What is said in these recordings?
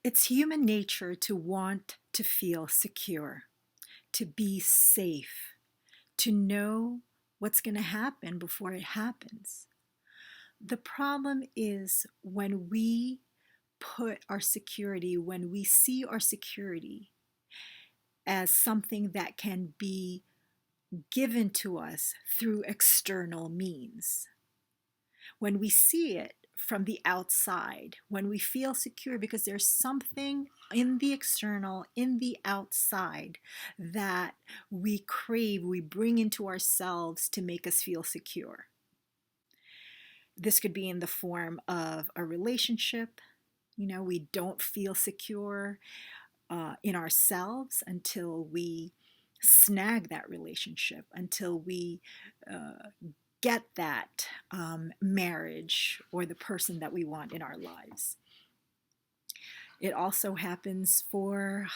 It's human nature to want to feel secure, to be safe, to know what's going to happen before it happens. The problem is when we when we see our security as something that can be given to us through external means. When we see it from the outside, when we feel secure because there's something in the external, in the outside that we crave, we bring into ourselves to make us feel secure. This could be in the form of a relationship. We don't feel secure in ourselves until we snag that relationship, until we get that marriage or the person that we want in our lives. It also happens for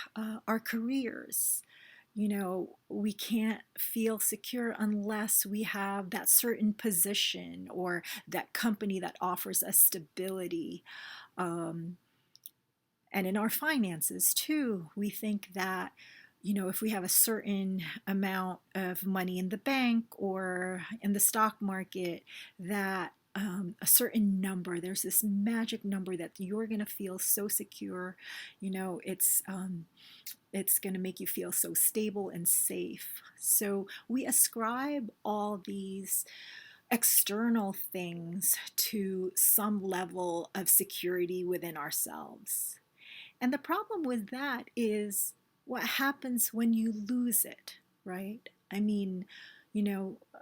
our careers. We can't feel secure unless we have that certain position or that company that offers us stability. And in our finances too, we think that if we have a certain amount of money in the bank or in the stock market, that a certain number, there's this magic number that you're going to feel so secure. It's going to make you feel so stable and safe. So we ascribe all these external things to some level of security within ourselves. And the problem with that is what happens when you lose it, right? I mean, you know, uh,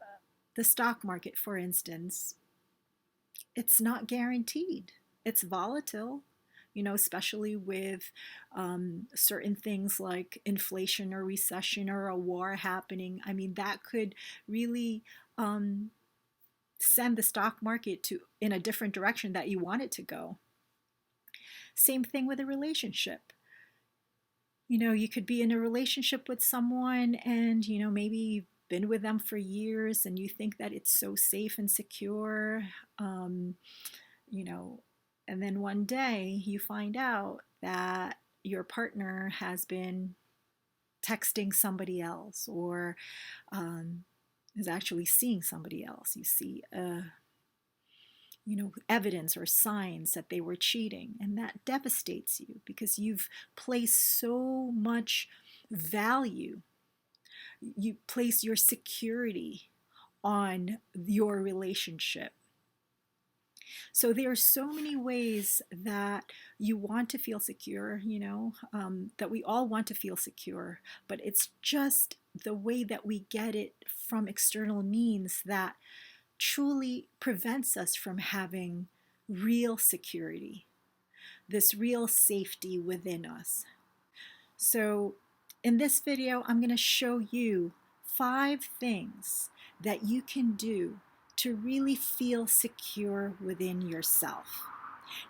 the stock market, for instance, it's not guaranteed. It's volatile, especially with certain things like inflation or recession or a war happening. I mean, that could really um, send the stock market in a different direction that you want it to go. Same thing with a relationship. You could be in a relationship with someone and, maybe you've been with them for years and you think that it's so safe and secure, you know, and then one day you find out that your partner has been texting somebody else or is actually seeing somebody else. You see evidence or signs that they were cheating, and that devastates you because you've placed so much value, you place your security on your relationship. So there are so many ways that you want to feel secure, that we all want to feel secure, but it's just the way that we get it from external means that truly prevents us from having real security, this real safety within us. So in this video, I'm going to show you 5 things that you can do to really feel secure within yourself.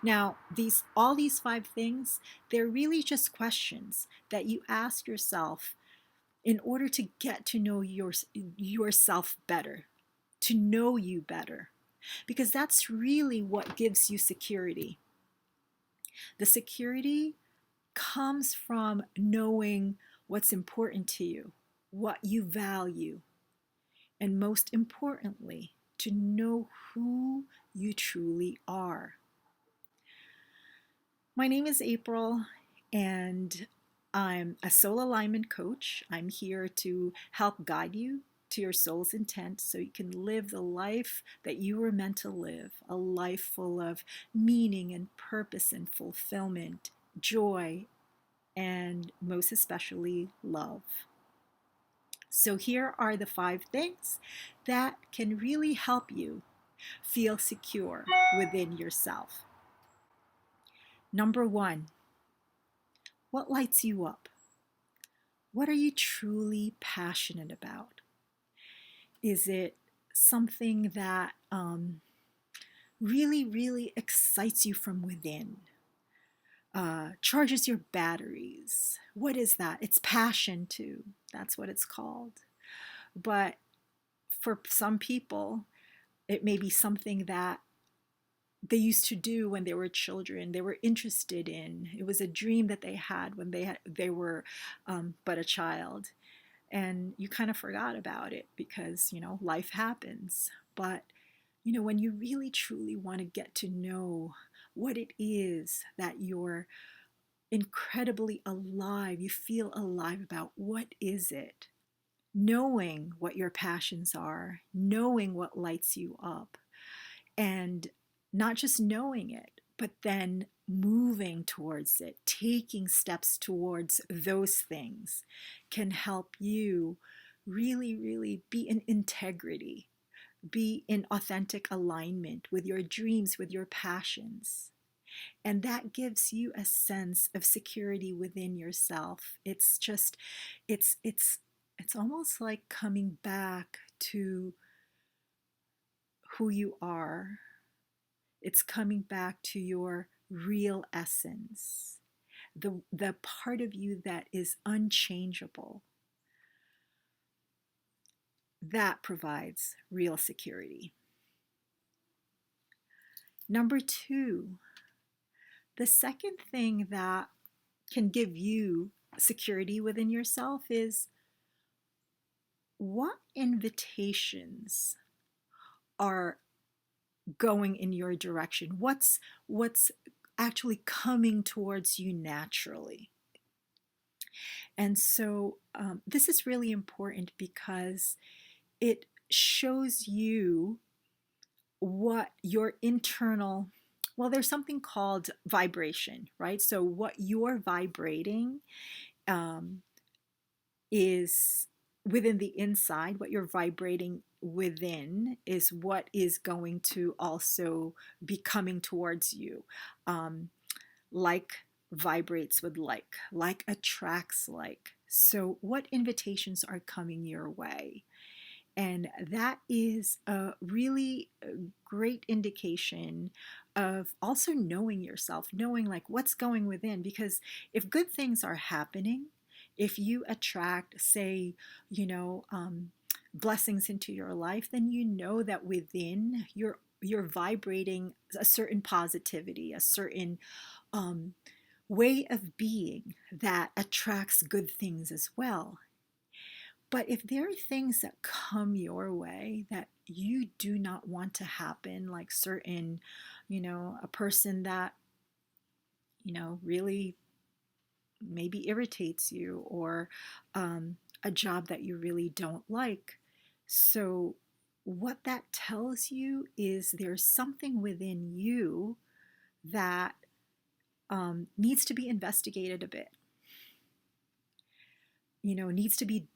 Now, all these 5 things, they're really just questions that you ask yourself in order to get to know yourself better, to know you better, because that's really what gives you security. The security comes from knowing what's important to you, what you value, and most importantly, to know who you truly are. My name is April, and I'm a soul alignment coach. I'm here to help guide you to your soul's intent so you can live the life that you were meant to live, a life full of meaning and purpose and fulfillment, joy, and most especially love. So here are the 5 things that can really help you feel secure within yourself. Number 1, what lights you up? What are you truly passionate about? Is it something that really, really excites you from within? Charges your batteries? What is that? It's passion too. That's what it's called. But for some people, it may be something that they used to do when they were children, they were interested in. It was a dream that they had when they were but a child, and you kind of forgot about it because life happens. But when you really truly want to get to know what it is that you're incredibly alive, you feel alive about, what is it? Knowing what your passions are, knowing what lights you up, and not just knowing it, but then moving towards it, taking steps towards those things can help you really, really be in integrity, be in authentic alignment with your dreams, with your passions. And that gives you a sense of security within yourself. It's just, it's almost like coming back to who you are. It's coming back to your real essence, the part of you that is unchangeable. That provides real security. Number two, the second thing that can give you security within yourself is what invitations are going in your direction. What's actually coming towards you naturally. And so this is really important because it shows you what your internal, well, there's something called vibration, right? So what you're vibrating um, is within the inside, what you're vibrating within is what is going to also be coming towards you. Um, like vibrates with like attracts like. So, what invitations are coming your way? And that is a really great indication of also knowing yourself, knowing like what's going within. Because if good things are happening, if you attract, say, blessings into your life, then you know that within you're vibrating a certain positivity, a certain um, way of being that attracts good things as well. But if there are things that come your way that you do not want to happen, like certain, a person that, really maybe irritates you, or a job that you really don't like. So, what that tells you is there's something within you that needs to be investigated a bit. Needs to be,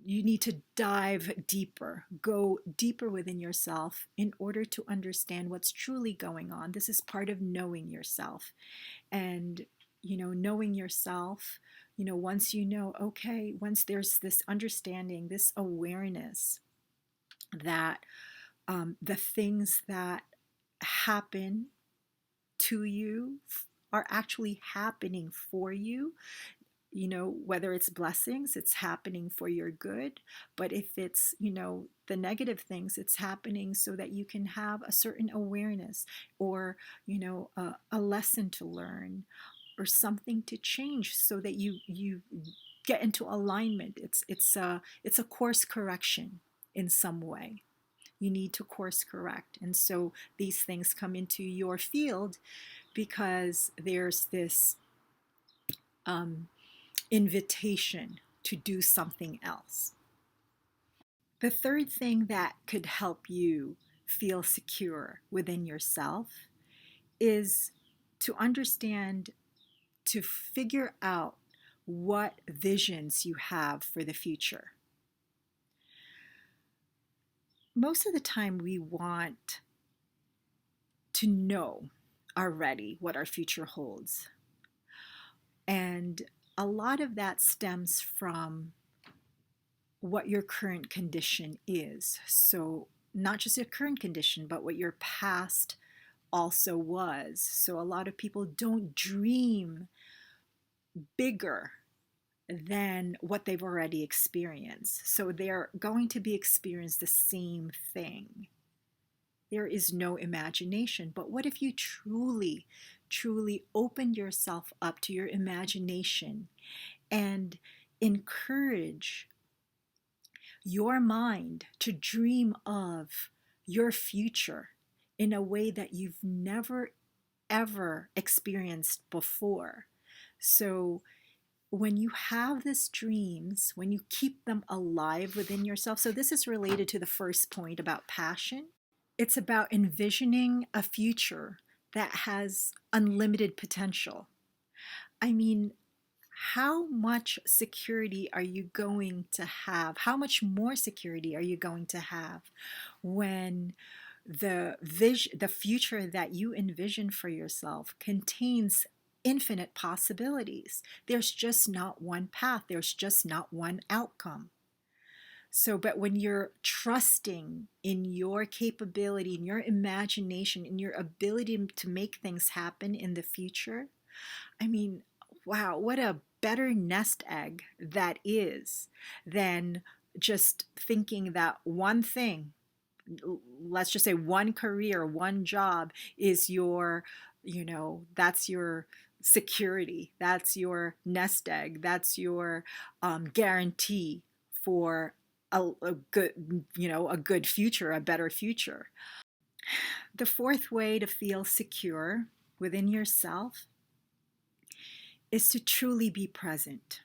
you need to dive deeper, go deeper within yourself in order to understand what's truly going on. This is part of knowing yourself. And, knowing yourself, once okay, once there's this understanding, this awareness that the things that happen to you are actually happening for you, whether it's blessings, it's happening for your good. But if it's, the negative things, it's happening so that you can have a certain awareness, or, a lesson to learn, or something to change so that you get into alignment. It's a course correction in some way. You need to course correct. And so these things come into your field because there's this invitation to do something else. The third thing that could help you feel secure within yourself is to understand, to figure out what visions you have for the future. Most of the time, we want to know already what our future holds. And a lot of that stems from what your current condition is. So, not just your current condition, but what your past also was. So, a lot of people don't dream bigger than what they've already experienced. So, they're going to be experiencing the same thing. There is no imagination. But what if you truly, truly opened yourself up to your imagination and encourage your mind to dream of your future in a way that you've never ever experienced before? So when you have these dreams, when you keep them alive within yourself, so this is related to the first point about passion. It's about envisioning a future that has unlimited potential. I mean, how much security are you going to have? How much more security are you going to have when the future that you envision for yourself contains infinite possibilities? There's just not one path. There's just not one outcome. So, but when you're trusting in your capability, in your imagination, in your ability to make things happen in the future, I mean, wow, what a better nest egg that is than just thinking that one thing, let's just say one career, one job is your, that's your security, that's your nest egg, that's your guarantee for a good, a good future, a better future. The fourth way to feel secure within yourself is to truly be present,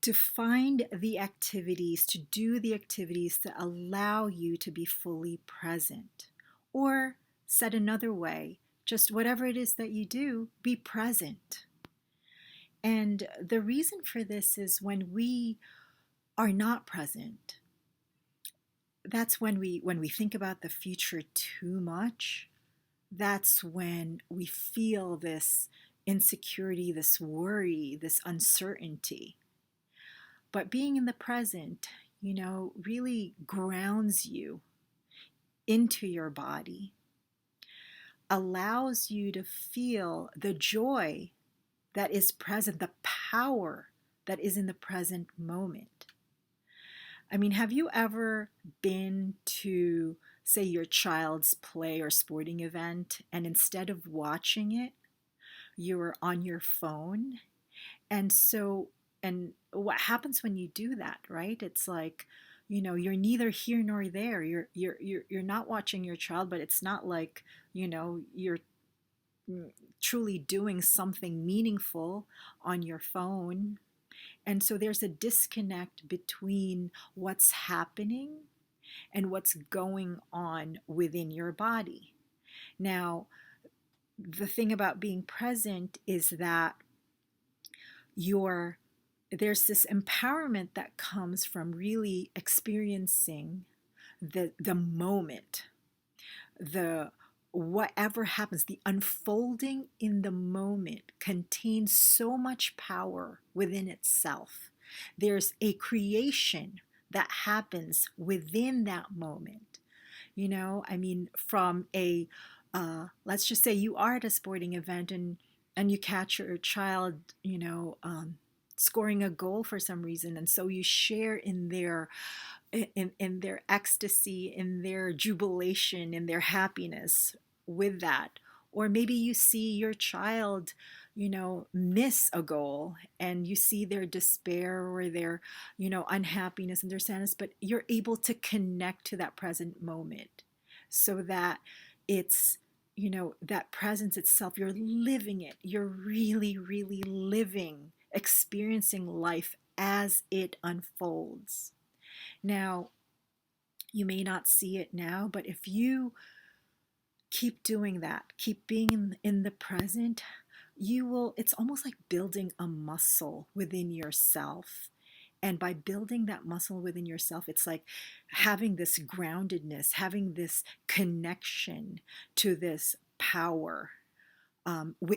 to find the activities, to do the activities that allow you to be fully present. Or, said another way, just whatever it is that you do, be present. And the reason for this is when we are not present, that's when we think about the future too much. That's when we feel this insecurity, this worry, this uncertainty. But being in the present, really grounds you into your body, allows you to feel the joy that is present, the power that is in the present moment. I mean, have you ever been to, say, your child's play or sporting event, and instead of watching it, you were on your phone? And what happens when you do that, right? It's like, you're neither here nor there. You're not watching your child, but it's not like, you're truly doing something meaningful on your phone. And so there's a disconnect between what's happening and what's going on within your body. Now, the thing about being present is that there's this empowerment that comes from really experiencing the moment, the whatever happens, the unfolding in the moment contains so much power within itself. There's a creation that happens within that moment. I mean, from let's just say you are at a sporting event and you catch your child, scoring a goal for some reason, and so you share in their ecstasy, in their jubilation, in their happiness with that. Or maybe you see your child, miss a goal, and you see their despair or their, unhappiness and their sadness, but you're able to connect to that present moment so that it's, that presence itself, you're living it. You're really, really living, experiencing life as it unfolds. Now, you may not see it now, but if you keep doing that, keep being in the present, it's almost like building a muscle within yourself. And by building that muscle within yourself, it's like having this groundedness, having this connection to this power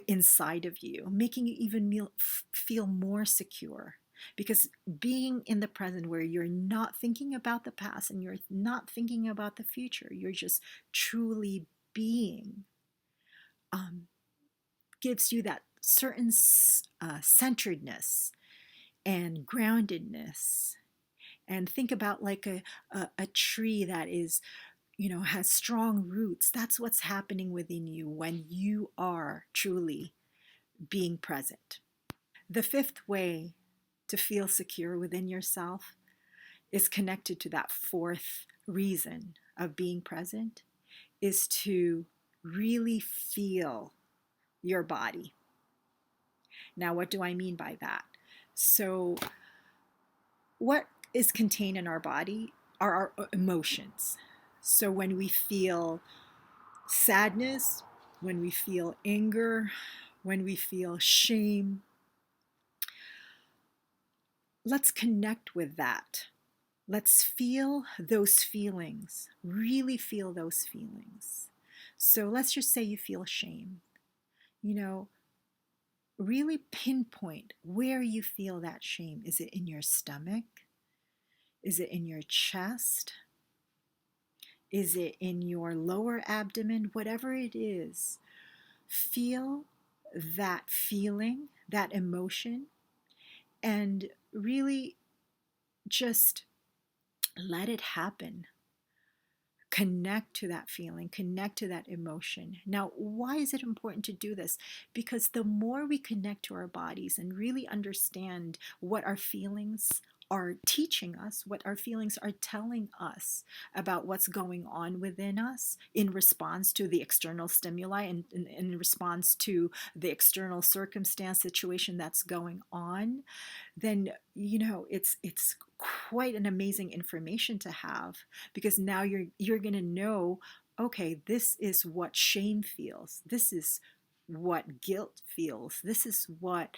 inside of you, making you even feel more secure. Because being in the present, where you're not thinking about the past and you're not thinking about the future, you're just truly being, gives you that certain centeredness and groundedness. And think about like a tree that is has strong roots. That's what's happening within you when you are truly being present. The fifth way to feel secure within yourself is connected to that fourth reason of being present, is to really feel your body. Now, what do I mean by that? So, what is contained in our body are our emotions. So, when we feel sadness, when we feel anger, when we feel shame, let's connect with that. Let's feel those feelings, really feel those feelings. So let's just say you feel shame. You know, really pinpoint where you feel that shame. Is it in your stomach? Is it in your chest? Is it in your lower abdomen? Whatever it is, feel that feeling, that emotion, and really just let it happen. Connect to that feeling, connect to that emotion. Now, why is it important to do this? Because the more we connect to our bodies and really understand what our feelings are teaching us, what our feelings are telling us about what's going on within us in response to the external stimuli and in response to the external circumstance situation that's going on, then it's quite an amazing information to have, because now you're going to know, okay, this is what shame feels, this is what guilt feels, this is what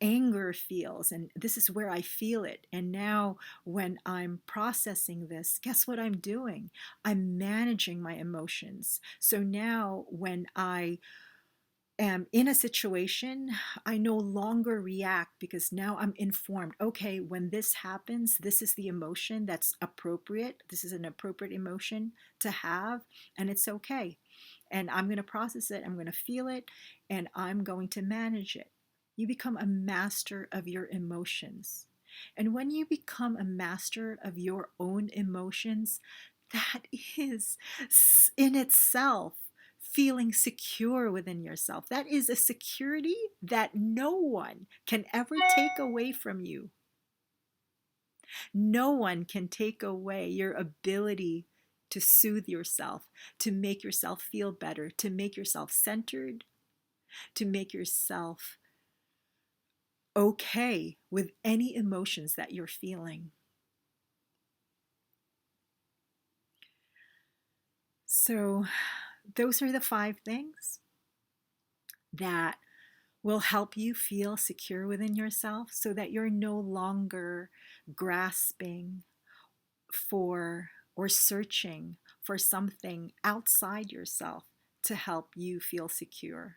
anger feels, and this is where I feel it. And now when I'm processing this, guess what I'm doing? I'm managing my emotions. So now when I am in a situation, I no longer react, because now I'm informed. Okay, when this happens, this is the emotion that's appropriate. This is an appropriate emotion to have, and it's okay. And I'm going to process it, I'm going to feel it, and I'm going to manage it. You become a master of your emotions. And when you become a master of your own emotions, that is in itself feeling secure within yourself. That is a security that no one can ever take away from you. No one can take away your ability to soothe yourself, to make yourself feel better, to make yourself centered, to make yourself okay with any emotions that you're feeling. So, those are the 5 things that will help you feel secure within yourself, so that you're no longer grasping for or searching for something outside yourself to help you feel secure.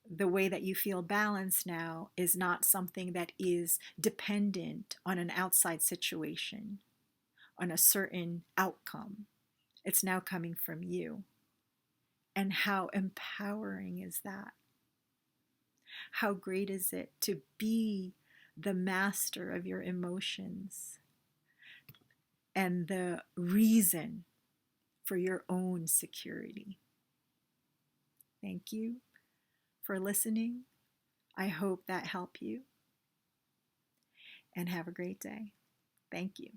The way that you feel balanced now is not something that is dependent on an outside situation, on a certain outcome. It's now coming from you. And how empowering is that? How great is it to be the master of your emotions and the reason for your own security? Thank you for listening. I hope that helped you, and have a great day. Thank you.